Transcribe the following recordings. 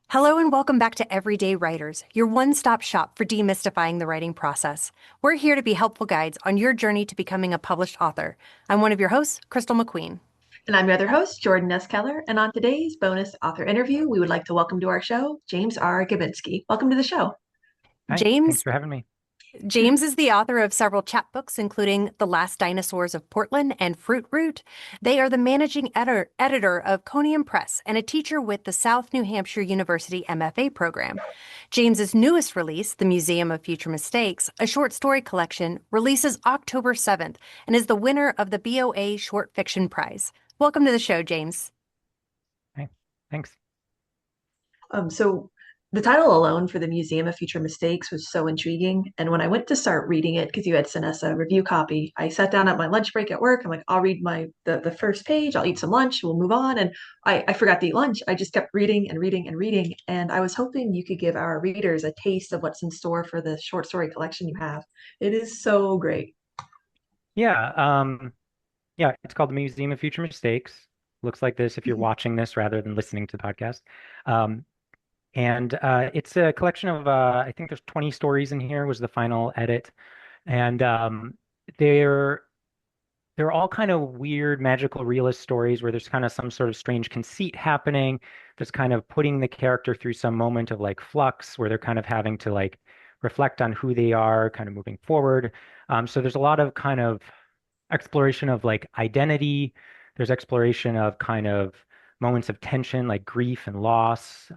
Hello and welcome back to Everyday Writers, your one-stop shop for demystifying the writing process. We're here to be helpful guides on your journey to becoming a published author. I'm one of your hosts, Crystal McQueen. And I'm your other host, Jordan S. Keller. And on today's bonus author interview, we would like to welcome to our show James R. Gabinski. Welcome to the show. Hi, thanks James for having me. James is the author of several chapbooks, including The Last Dinosaurs of Portland and Fruit Root. They are the managing editor of Conium Press and a teacher with the South New Hampshire University MFA program. James's newest release, The Museum of Future Mistakes, a short story collection, releases October 7th and is the winner of the BOA Short Fiction Prize. Welcome to the show, James. Hi, thanks. So the title alone for the Museum of Future Mistakes was so intriguing. And when I went to start reading it, because you had sent us a review copy, I sat down at my lunch break at work. I'm like, I'll read the first page, I'll eat some lunch, we'll move on. And I forgot to eat lunch. I just kept reading and reading and reading. And I was hoping you could give our readers a taste of what's in store for the short story collection you have. It is so great. Yeah, yeah, it's called the Museum of Future Mistakes. Looks like this if you're watching this rather than listening to the podcast. Um, and it's a collection of I think there's 20 stories in here was the final edit, and they're they're all kind of weird, magical, realist stories where there's kind of some sort of strange conceit happening that's kind of putting the character through some moment of like flux where they're kind of having to like reflect on who they are, kind of moving forward. So there's a lot of kind of exploration of like identity. There's exploration of kind of moments of tension, like grief and loss.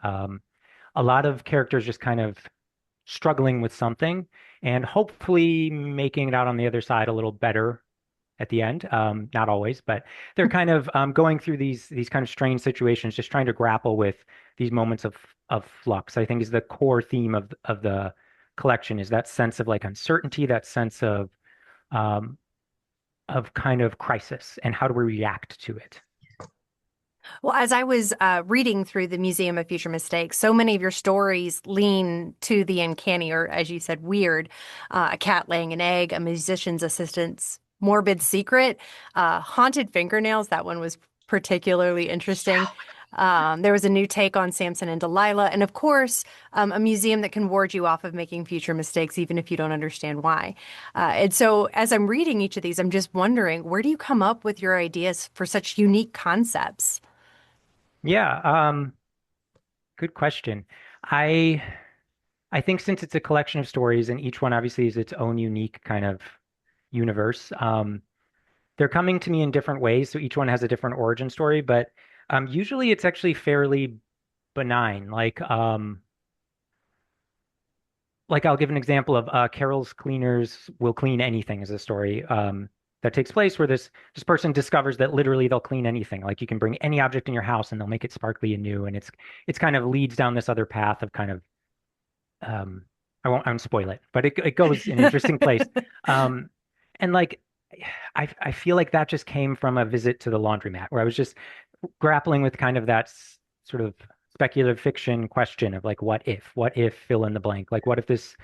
A lot of characters just kind of struggling with something and hopefully making it out on the other side a little better at the end. Not always, but they're kind of going through these kind of strange situations, just trying to grapple with these moments of flux. I think is the core theme of the collection is that sense of like uncertainty, that sense um, of kind of crisis, and how do we react to it? Well, as I was reading through the Museum of Future Mistakes, so many of your stories lean to the uncanny, or as you said, weird. A cat laying an egg, a musician's assistant's morbid secret, haunted fingernails. That one was particularly interesting. There was a new take on Samson and Delilah, and of course, a museum that can ward you off of making future mistakes, even if you don't understand why. And so, as I'm reading each of these, I'm just wondering, where do you come up with your ideas for such unique concepts? Yeah, good question. I I think since it's a collection of stories and each one obviously is its own unique kind of universe, they're coming to me in different ways. So each one has a different origin story, but usually it's actually fairly benign. Like I'll give an example of Carol's Cleaners Will Clean Anything is a story that takes place where this person discovers that literally they'll clean anything. Like you can bring any object in your house and they'll make it sparkly and new, and it's kind of leads down this other path of kind of um, I won't spoil it, but it goes in an interesting place. Um, and like I feel like that just came from a visit to the laundromat where I was just grappling with kind of that sort of speculative fiction question of like what if fill in the blank, like what if this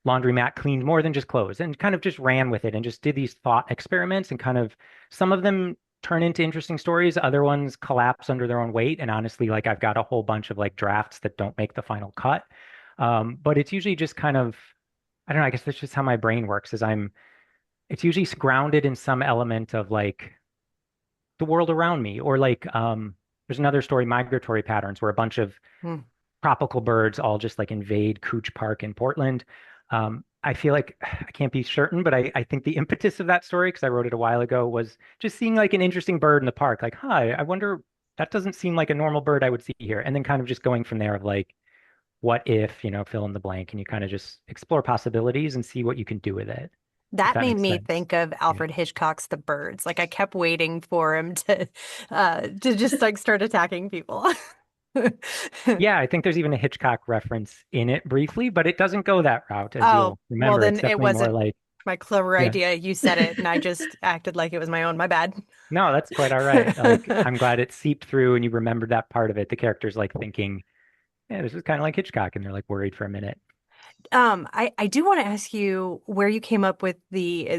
laundromat cleaned more than just clothes, and kind of just ran with it and just did these thought experiments, and kind of some of them turn into interesting stories, other ones collapse under their own weight, and honestly like I've got a whole bunch of like drafts that don't make the final cut. But it's usually just kind of, I don't know, I guess that's just how my brain works is it's usually grounded in some element of like the world around me, or like there's another story, Migratory Patterns, where a bunch of Hmm. tropical birds all just like invade Cooch Park in Portland. I feel like I can't be certain, but I think the impetus of that story, because I wrote it a while ago, was just seeing like an interesting bird in the park. Like, hi, I wonder, that doesn't seem like a normal bird I would see here. And then kind of just going from there of like, what if, fill in the blank, and you kind of just explore possibilities and see what you can do with it, if That that made makes me sense. think of Yeah. Alfred Hitchcock's The Birds. Like I kept waiting for him to just like start attacking people. Yeah, I think there's even a Hitchcock reference in it briefly, but it doesn't go that route, as Oh, you'll well remember. then It's it definitely more wasn't like, my clever yeah. idea. You said it and I just acted like it was my own. My bad. No, that's quite all right. Like, I'm glad it seeped through and you remembered that part of it. The character's like thinking, yeah, this is kind of like Hitchcock, and they're like worried for a minute. I do want to ask you where you came up with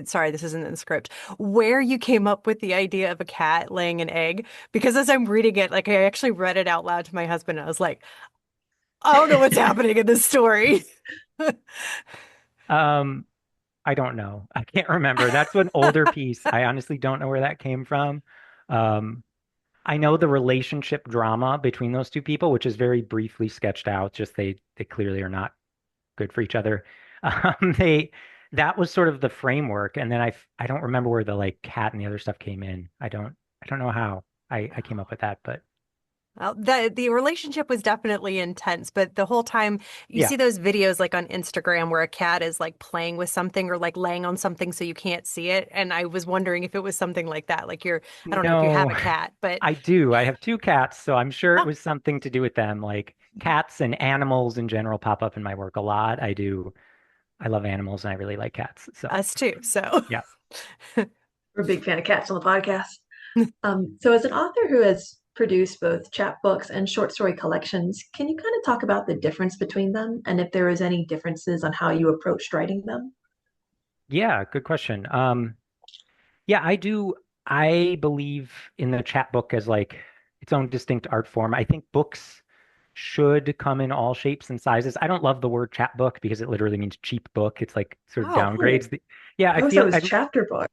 sorry, this isn't in the script, where you came up with the idea of a cat laying an egg. Because as I'm reading it, like I actually read it out loud to my husband and I was like, I don't know what's happening in this story. Um, I don't know. I can't remember. That's an older piece. I honestly don't know where that came from. Um, I know the relationship drama between those two people, which is very briefly sketched out. Just they clearly are not good for each other. They that was sort of the framework, and then I don't remember where the like cat and the other stuff came in. I don't know how I came up with that, but Well, the relationship was definitely intense, but the whole time you yeah, see those videos like on Instagram where a cat is like playing with something or like laying on something so you can't see it. And I was wondering if it was something like that. Like I don't know if you have no, a cat, but I do. I have two cats, so I'm sure it oh, was something to do with them. Like cats and animals in general pop up in my work a lot. I do. I love animals and I really like cats. So us too. So yeah. We're a big fan of cats on the podcast. So, as an author who has produced both chapbooks and short story collections, can you kind of talk about the difference between them and if there is any differences on how you approached writing them? Yeah, good question. Yeah, I do. I believe in the chapbook as like its own distinct art form. I think books should come in all shapes and sizes. I don't love the word chapbook because it literally means cheap book. It's like sort of oh, Oh, downgrades the, yeah, I I always thought it feel was chapter book.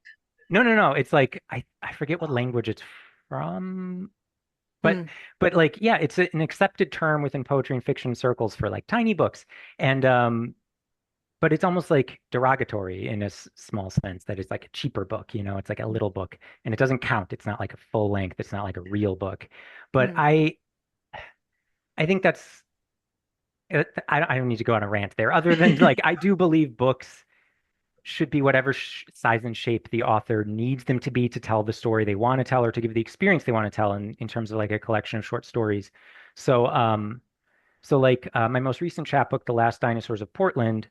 no, no, no. It's like I forget what language it's from, but hmm, like yeah, it's an accepted term within poetry and fiction circles for like tiny books. And but it's almost like derogatory in a small sense that it's like a cheaper book, you know, it's like a little book and it doesn't count. It's not like a full length, it's not like a real book. But hmm, I think that's I don't need to go on a rant there other than like I do believe books should be whatever size and shape the author needs them to be to tell the story they want to tell or to give the experience they want to tell in terms of like a collection of short stories. So my most recent chapbook, The Last Dinosaurs of Portland,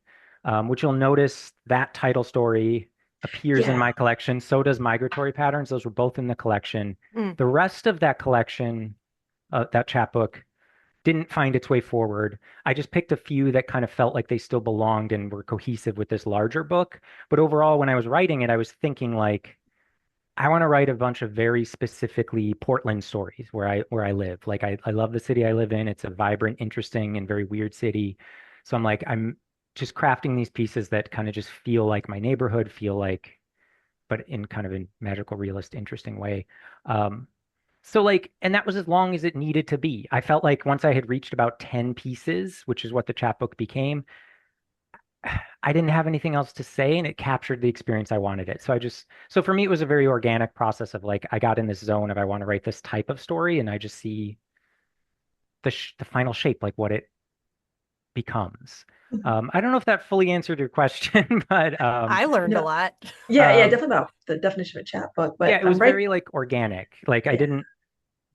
which you'll notice that title story appears in Yeah. my collection. So does Migratory Patterns. Those were both in the collection. hmm, The rest of that collection, that chapbook, didn't find its way forward. I just picked a few that kind of felt like they still belonged and were cohesive with this larger book. But overall, when I was writing it, I was thinking like, I want to write a bunch of very specifically Portland stories where I live. Like I love the city I live in. It's a vibrant, interesting, and very weird city. So I'm just crafting these pieces that kind of just feel like my neighborhood, feel like, but in kind of a magical, realist, interesting way. Um, so like, and that was as long as it needed to be. I felt like once I had reached about 10 pieces, which is what the chapbook became, I didn't have anything else to say and it captured the experience I wanted it. So for me, it was a very organic process of like, I got in this zone of I want to write this type of story and I just see the final shape, like what it becomes. I don't know if that fully answered your question, but I learned a No, lot. yeah, um, definitely about the definition of a chapbook, yeah, but it was right. very like organic. Like I Yeah. didn't,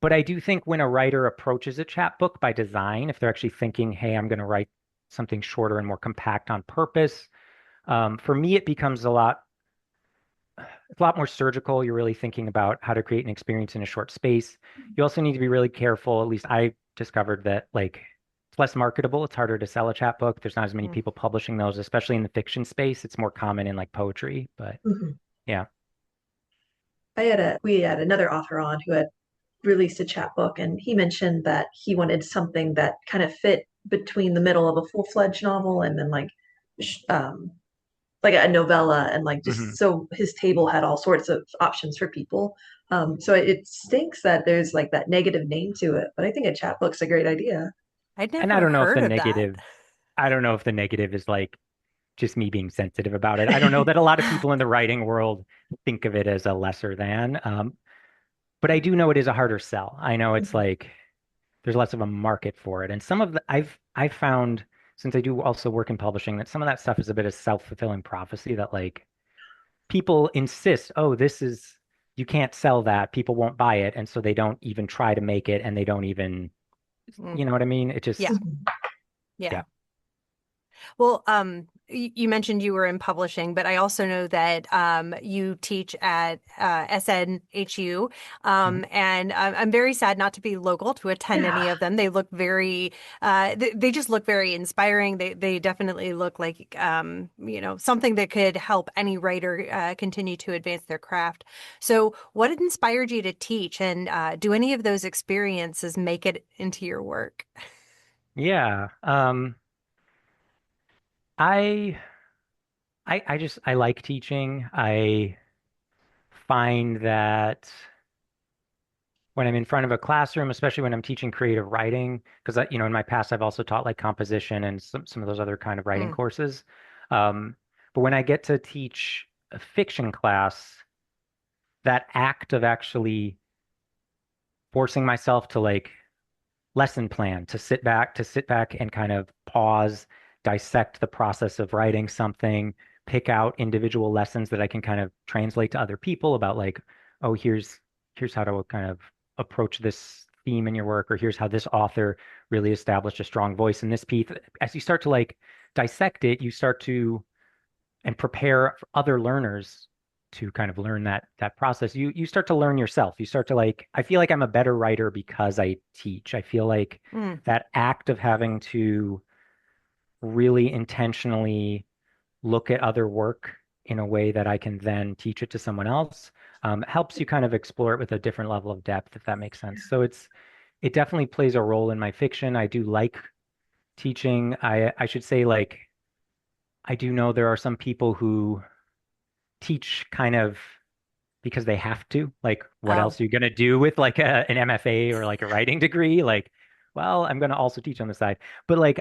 but I do think when a writer approaches a chapbook by design, if they're actually thinking, hey, I'm going to write something shorter and more compact on purpose, for me, it becomes it's a lot more surgical. You're really thinking about how to create an experience in a short space. You also need to be really careful. At least I discovered that like it's less marketable. It's harder to sell a chapbook. There's not as many Mm. people publishing those, especially in the fiction space. It's more common in like poetry, but Mhm. yeah. We had another author on who had released a chapbook, and he mentioned that he wanted something that kind of fit between the middle of a full-fledged novel and then sh- um, like a novella, and like hmm just so his table had all sorts of options for people. So it stinks that there's like that negative name to it, but I think a chapbook's a great idea. I'd And I never don't know if heard the of that. negative, I don't know if the negative is like just me being sensitive about it. I don't know that a lot of people in the writing world think of it as a lesser than. But I do know it is a harder sell. I know it's like there's less of a market for it. And some of the I've found since I do also work in publishing that some of that stuff is a bit of self-fulfilling prophecy that like people insist, oh, this is you can't sell that. People won't buy it. And so they don't even try to make it and they don't even, Mm. you know what I mean? It Yeah, just, Mhm. yeah. yeah. Well, you mentioned you were in publishing, but I also know that you teach at SNHU, Mhm. and I'm very sad not to be local to attend Yeah. any of them. They look very, they just look very inspiring. They definitely look like something that could help any writer continue to advance their craft. So, what inspired you to teach, and do any of those experiences make it into your work? Yeah. I I like teaching. I find that when I'm in front of a classroom, especially when I'm teaching creative writing, because in my past I've also taught like composition and some of those other kind of writing Mm, courses. Um, but when I get to teach a fiction class, that act of actually forcing myself to like lesson plan, to sit back and kind of pause, dissect the process of writing something, pick out individual lessons that I can kind of translate to other people about like, oh, here's how to kind of approach this theme in your work, or here's how this author really established a strong voice in this piece. As you start to like dissect it, you start to and prepare for other learners to kind of learn that process. You start to learn yourself. You start to like, I feel like I'm a better writer because I teach. I feel like mm. that act of having to really intentionally look at other work in a way that I can then teach it to someone else helps you kind of explore it with a different level of depth, if that makes sense. So it definitely plays a role in my fiction. I do like teaching. I should say like I do know there are some people who teach kind of because they have to. Like, what Oh, else are you going to do with like an MFA or like a writing degree? Like, well, I'm going to also teach on the side. But like,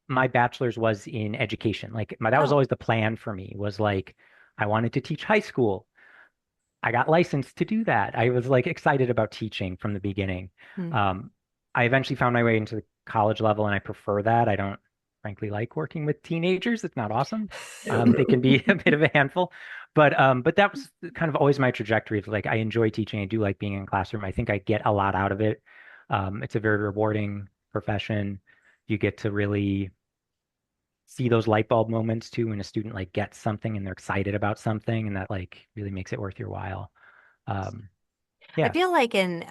my bachelor's was in education. Like, that was oh. always the plan for me was like, I wanted to teach high school. I got licensed to do that. I was like excited about teaching from the beginning. Mm. Um, I eventually found my way into the college level, and I prefer that. I don't frankly like working with teenagers. It's not awesome. They can be a bit of a handful, but that was kind of always my trajectory. Of like I enjoy teaching. I do like being in classroom. I think I get a lot out of it. It's a very rewarding profession. You get to really see those light bulb moments too when a student like gets something and they're excited about something, and that like really makes it worth your while. Um, I yeah. feel like in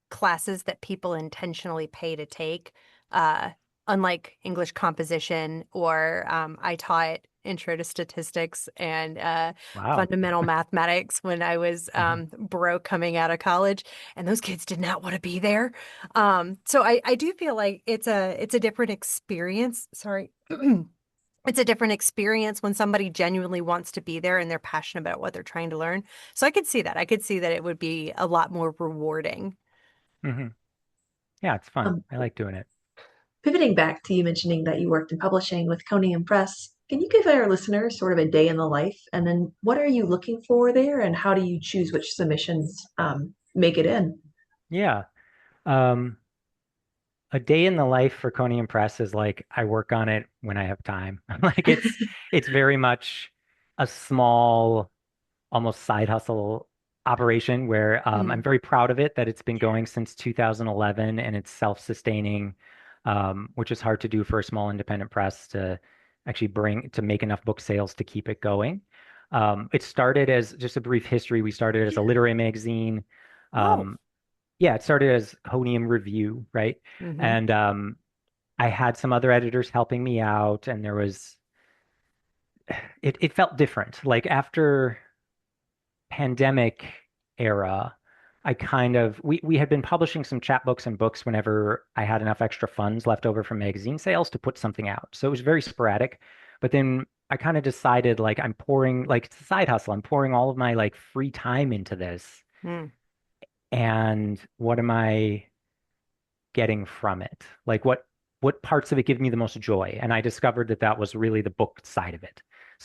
classes that people intentionally pay to take, uh, unlike English composition or I taught intro to statistics and Wow. fundamental mathematics when I was Hmm. broke coming out of college, and those kids did not want to be there. So I do feel like it's a different experience. Sorry. It's a different experience when somebody genuinely wants to be there and they're passionate about what they're trying to learn. So I could see that. I could see that it would be a lot more rewarding. Hmm. Yeah, it's fun. Um, I like doing it. Pivoting back to you mentioning that you worked in publishing with Coney and Press, can you give our listeners sort of a day in the life? And then what are you looking for there, and how do you choose which submissions make it in? Yeah. Um, a day in the life for Coney and Press is like I work on it when I have time. Like it's very much a small, almost side hustle operation where I'm Mm. very proud of it that it's been going since 2011 and it's self-sustaining, which is hard to do for a small independent press to actually bring to make enough book sales to keep it going. It started as just a brief history. We started as a literary magazine. Oh. Um, yeah, it started as Podium Review, right? Hmm. And I had some other editors helping me out, and it felt different. Like after pandemic era, I kind of we had been publishing some chapbooks and books whenever I had enough extra funds left over from magazine sales to put something out. So it was very sporadic. But then I kind of decided like I'm pouring like it's a side hustle. I'm pouring all of my like free time into this. Mm. And what am I getting from it? Like what parts of it give me the most joy? And I discovered that that was really the book side of it.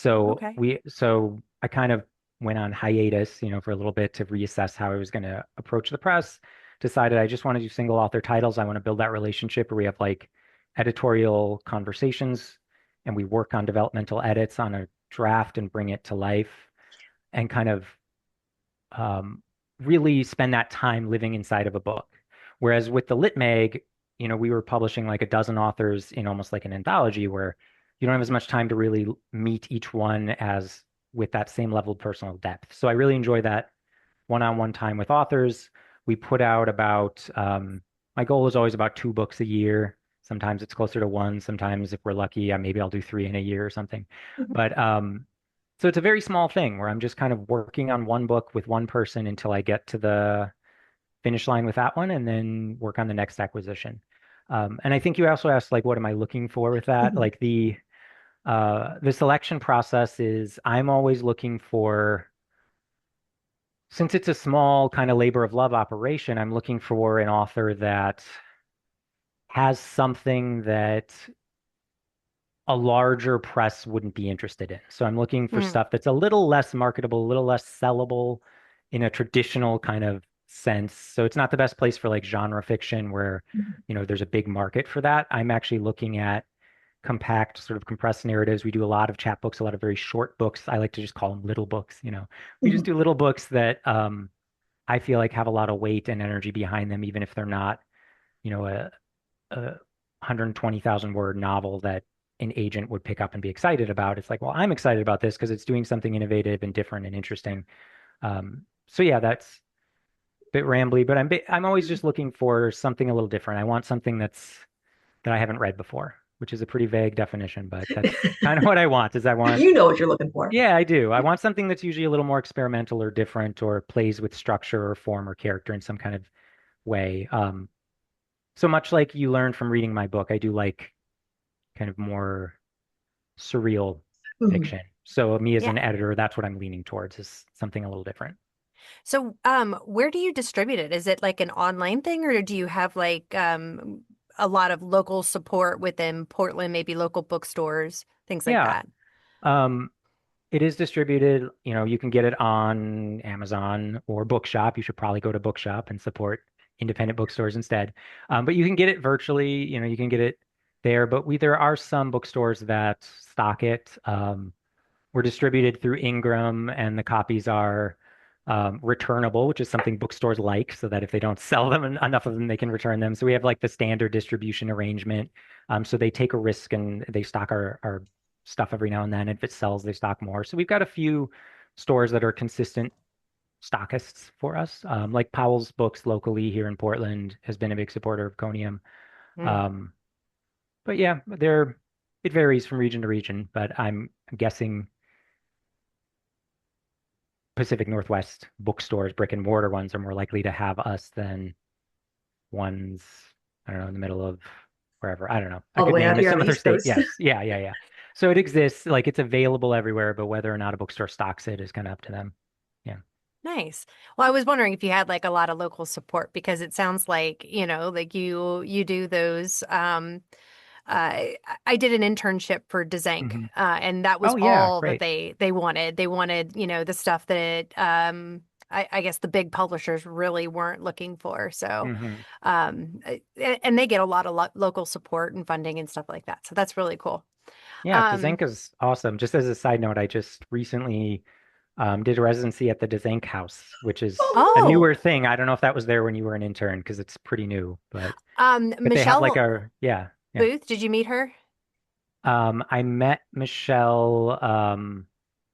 Okay. So I kind of went on hiatus, for a little bit to reassess how I was going to approach the press. Decided I just want to do single author titles. I want to build that relationship where we have like editorial conversations and we work on developmental edits on a draft and bring it to life and kind of um, really spend that time living inside of a book. Whereas with the Lit Mag, we were publishing like a dozen authors in almost like an anthology where you don't have as much time to really meet each one as with that same level of personal depth. So I really enjoy that one-on-one time with authors. We put out my goal is always about 2 books a year. Sometimes it's closer to one. Sometimes if we're lucky, maybe I'll do 3 in a year or something. But so it's a very small thing where I'm just kind of working on one book with one person until I get to the finish line with that one and then work on the next acquisition. And I think you also asked like, what am I looking for with that? Mhm. Like the selection process is I'm always looking for, since it's a small kind of labor of love operation, I'm looking for an author that has something that a larger press wouldn't be interested in. So I'm looking for Mm, stuff that's a little less marketable, a little less sellable in a traditional kind of sense. So it's not the best place for like genre fiction where, Mhm. there's a big market for that. I'm actually looking at compact, sort of compressed narratives. We do a lot of chapbooks, a lot of very short books. I like to just call them little books. We just Mhm. do little books that I feel like have a lot of weight and energy behind them, even if they're not, a 120,000 word novel that an agent would pick up and be excited about. It's like, well, I'm excited about this because it's doing something innovative and different and interesting. So yeah, that's a bit rambly, but I'm always just looking for something a little different. I want something that I haven't read before, which is a pretty vague definition, but that's kind of what I want. Is I want You know what you're looking for. Yeah, I do. I want something that's usually a little more experimental or different or plays with structure or form or character in some kind of way. So much like you learned from reading my book, I do like kind of more surreal Mhm. fiction. So me as yeah. an editor, that's what I'm leaning towards is something a little different. So, where do you distribute it? Is it like an online thing, or do you have like a lot of local support within Portland, maybe local bookstores, things like Yeah. that? Um, it is distributed, you can get it on Amazon or Bookshop. You should probably go to Bookshop and support independent bookstores instead. But you can get it virtually, you can get it there, but there are some bookstores that stock it. Were distributed through Ingram, and the copies are returnable, which is something bookstores like, so that if they don't sell them enough of them, they can return them. So we have like the standard distribution arrangement. So they take a risk and they stock our stuff every now and then. If it sells, they stock more. So we've got a few stores that are consistent stockists for us. Like Powell's Books locally here in Portland has been a big supporter of Conium. Mm. Um, but yeah, it varies from region to region, but I'm guessing Pacific Northwest bookstores, brick and mortar ones, are more likely to have us than ones, I don't know, in the middle of wherever. I don't know. I All the could way out name here on some the other East state. Coast. Yes. Yeah, yeah, yeah. So it exists, like it's available everywhere, but whether or not a bookstore stocks it is kind of up to them. Yeah. Nice. Well, I was wondering if you had like a lot of local support because it sounds like, like you do those. I did an internship for Desenk, Hmm. and that was Oh yeah, all that great. they wanted. They wanted, the stuff that I guess the big publishers really weren't looking for. So, Hmm. and they get a lot of local support and funding and stuff like that. So that's really cool. Yeah, Um, Dezenk is awesome. Just as a side note, I just recently did a residency at the Dezenk House, which is a oh, newer thing. I don't know if that was there when you were an intern because it's pretty new, but they have like Michelle yeah, yeah. Booth, did you meet her? I met Michelle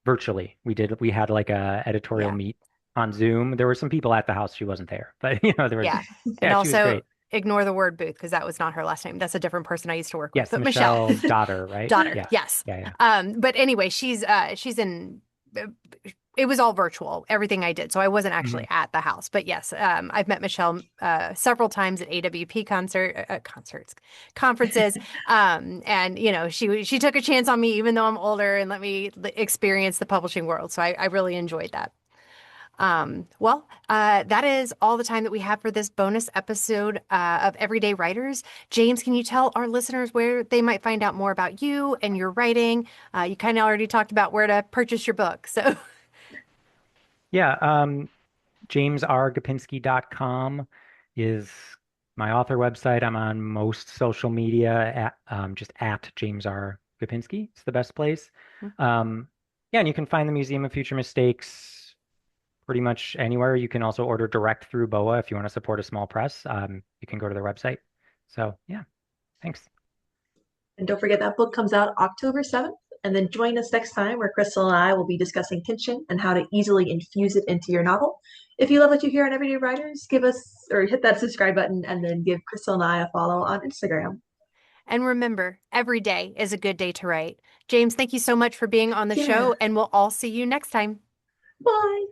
virtually. We had like a editorial Yeah. meet on Zoom. There were some people at the house. She wasn't there, but there was, Yeah. And yeah, she was also great. ignore the word Booth because that was not her last name. That's a different person I used to work with. Yes, But Michelle, Michelle daughter, right? daughter, Yes. yes. Yeah, yeah. But anyway, she's in it was all virtual, everything I did. So I wasn't Hmm. actually at the house. But yes, I've met Michelle several times at AWP concerts, conferences. And she took a chance on me even though I'm older and let me experience the publishing world. So I really enjoyed that. That is all the time that we have for this bonus episode of Everyday Writers. James, can you tell our listeners where they might find out more about you and your writing? You kind of already talked about where to purchase your book. So, Yeah, jamesrgapinski.com is my author website. I'm on most social media at just at James R. Gapinski. It's the best place. Um, yeah, and you can find the Museum of Future Mistakes pretty much anywhere. You can also order direct through BOA if you want to support a small press. You can go to their website. So yeah, thanks. And don't forget that book comes out October 7th. And then join us next time where Crystal and I will be discussing tension and how to easily infuse it into your novel. If you love what you hear on Everyday Writers, give us or hit that subscribe button and then give Crystal and I a follow on Instagram. and remember, every day is a good day to write. James, thank you so much for being on the Yeah. show, and we'll all see you next time. Bye.